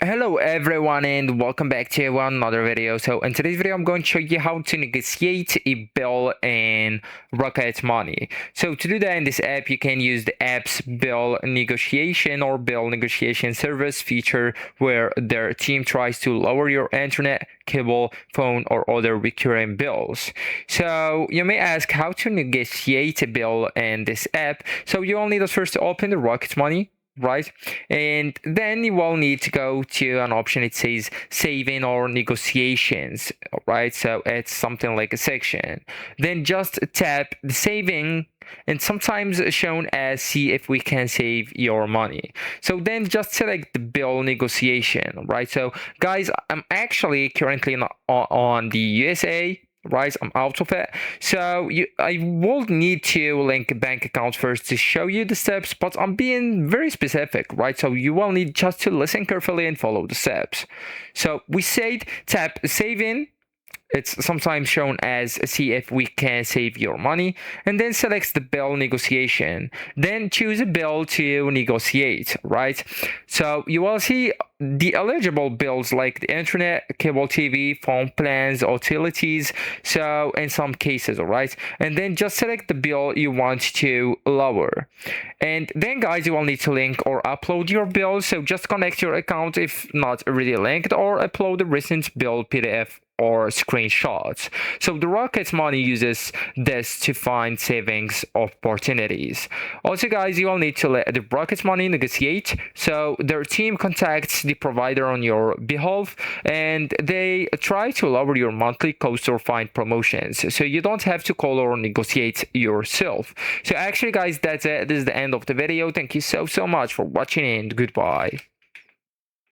Hello everyone and welcome back to another video. So in today's video I'm going to show you how to negotiate a bill in Rocket Money. So to do that in this app, you can use the app's bill negotiation or bill negotiation service feature, where their team tries to lower your internet, cable, phone, or other recurring bills. So you may ask how to negotiate a bill in this app. So you will need to first open the Rocket Money, right? And then you will need to go to an option. It says saving or negotiations, right? So it's something like a section. Then just tap the saving, and sometimes shown as see if we can save your money. So then just select the bill negotiation, right? So guys, I'm actually currently on the USA, right? I'm out of it. So I will need to link a bank account first to show you the steps, but I'm being very specific, right? So you will need just to listen carefully and follow the steps. So we said tap saving. It's sometimes shown as see if we can save your money, and then selects the bill negotiation. Then choose a bill to negotiate, right? So you will see the eligible bills like the internet, cable TV, phone plans, utilities. So in some cases, all right. And then just select the bill you want to lower. And then guys, you will need to link or upload your bill. So just connect your account if not already linked, or upload the recent bill PDF or screenshots. So the Rocket Money uses this to find savings opportunities. Also guys, you will need to let the Rocket Money negotiate. So their team contacts the provider on your behalf, and they try to lower your monthly cost or find promotions. So you don't have to call or negotiate yourself. So actually guys, that's it. This is the end of the video. Thank you so much for watching, and goodbye.